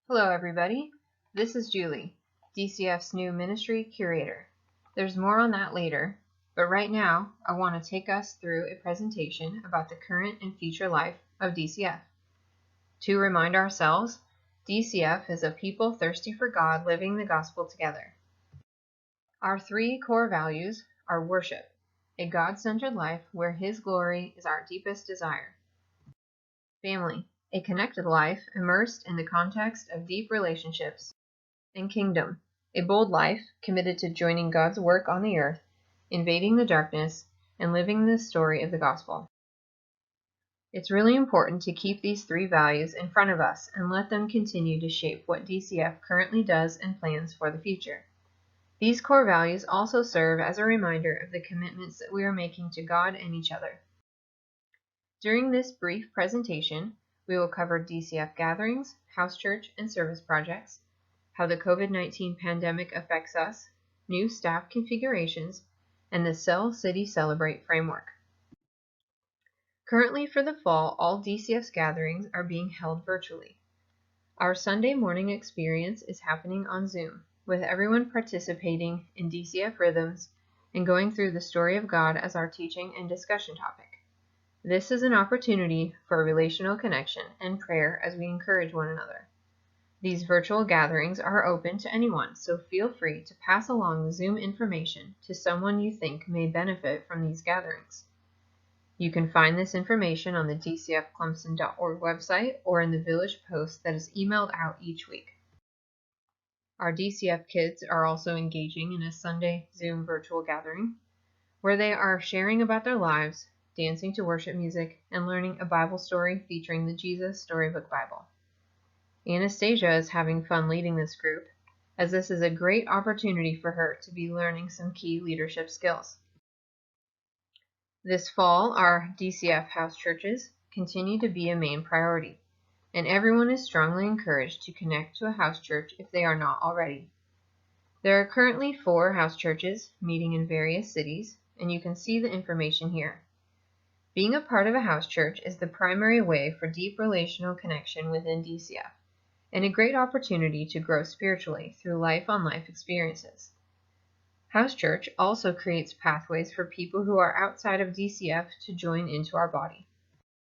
Hello everybody, this is Julie, DCF's new ministry curator. There's more on that later, but right now I want to take us through a presentation about the current and future life of DCF. To remind ourselves, DCF is a people thirsty for God living the gospel together. Our three core values are worship, a God-centered life where His glory is our deepest desire. Family, a connected life immersed in the context of deep relationships. And kingdom, a bold life committed to joining God's work on the earth, invading the darkness, and living the story of the gospel. It's really important to keep these three values in front of us and let them continue to shape what DCF currently does and plans for the future. These core values also serve as a reminder of the commitments that we are making to God and each other. During this brief presentation, we will cover DCF gatherings, house church, and service projects, how the COVID-19 pandemic affects us, new staff configurations, and the Cell City Celebrate framework. Currently for the fall, all DCF's gatherings are being held virtually. Our Sunday morning experience is happening on Zoom, with everyone participating in DCF rhythms and going through the story of God as our teaching and discussion topic. This is an opportunity for relational connection and prayer as we encourage one another. These virtual gatherings are open to anyone, so feel free to pass along the Zoom information to someone you think may benefit from these gatherings. You can find this information on the dcfclemson.org website or in the Village Post that is emailed out each week. Our DCF kids are also engaging in a Sunday Zoom virtual gathering where they are sharing about their lives, dancing to worship music, and learning a Bible story featuring the Jesus Storybook Bible. Anastasia is having fun leading this group, as this is a great opportunity for her to be learning some key leadership skills. This fall, our DCF house churches continue to be a main priority, and everyone is strongly encouraged to connect to a house church if they are not already. There are currently 4 house churches meeting in various cities, and you can see the information here. Being a part of a house church is the primary way for deep relational connection within DCF, and a great opportunity to grow spiritually through life-on-life experiences. House church also creates pathways for people who are outside of DCF to join into our body.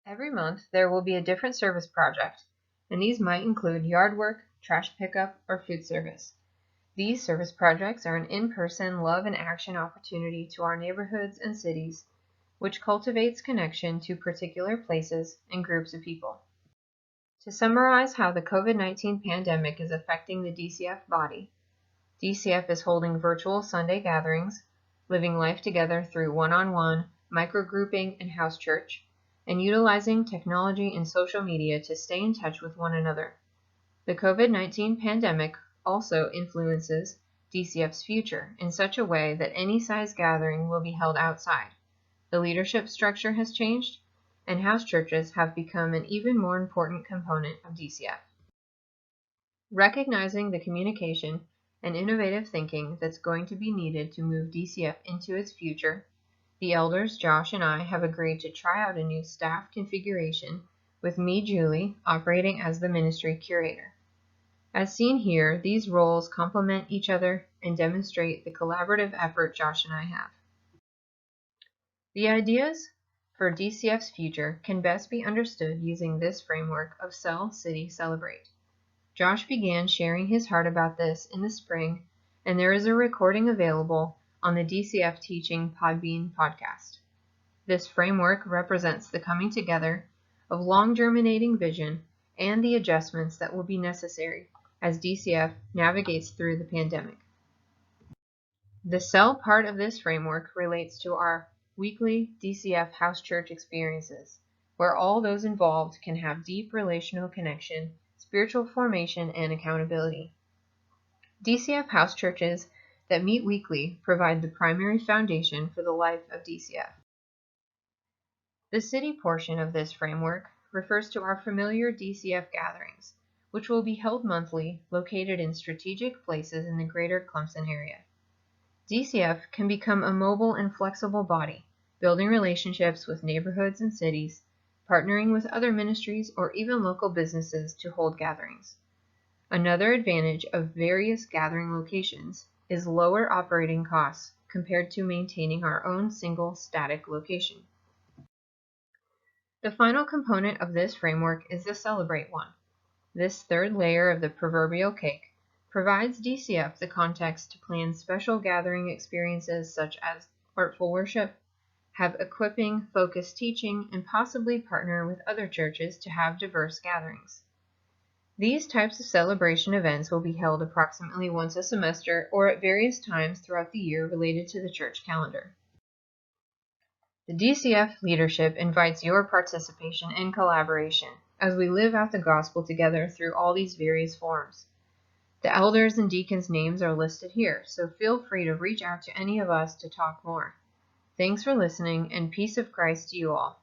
Every month there will be a different service project, and these might include yard work, trash pickup, or food service. These service projects are an in-person love and action opportunity to our neighborhoods and cities, which cultivates connection to particular places and groups of people. To summarize how the COVID-19 pandemic is affecting the DCF body, DCF is holding virtual Sunday gatherings, living life together through one-on-one, microgrouping, and house church, and utilizing technology and social media to stay in touch with one another. The COVID-19 pandemic also influences DCF's future in such a way that any size gathering will be held outside. The leadership structure has changed, and house churches have become an even more important component of DCF. Recognizing the communication and innovative thinking that's going to be needed to move DCF into its future, the elders Josh and I have agreed to try out a new staff configuration with me, Julie, operating as the ministry curator. As seen here, these roles complement each other and demonstrate the collaborative effort Josh and I have. The ideas for DCF's future can best be understood using this framework of Cell City Celebrate. Josh began sharing his heart about this in the spring, and there is a recording available on the DCF Teaching Podbean podcast. This framework represents the coming together of long-germinating vision and the adjustments that will be necessary as DCF navigates through the pandemic. The Cell part of this framework relates to our weekly DCF house church experiences, where all those involved can have deep relational connection, spiritual formation, and accountability. DCF house churches that meet weekly provide the primary foundation for the life of DCF. The city portion of this framework refers to our familiar DCF gatherings, which will be held monthly, located in strategic places in the greater Clemson area. DCF can become a mobile and flexible body, building relationships with neighborhoods and cities, partnering with other ministries or even local businesses to hold gatherings. Another advantage of various gathering locations is lower operating costs compared to maintaining our own single static location. The final component of this framework is the celebrate one. This third layer of the proverbial cake provides DCF the context to plan special gathering experiences such as artful worship, have equipping, focused teaching, and possibly partner with other churches to have diverse gatherings. These types of celebration events will be held approximately once a semester or at various times throughout the year related to the church calendar. The DCF leadership invites your participation and collaboration as we live out the gospel together through all these various forms. The elders and deacons' names are listed here, so feel free to reach out to any of us to talk more. Thanks for listening, and peace of Christ to you all.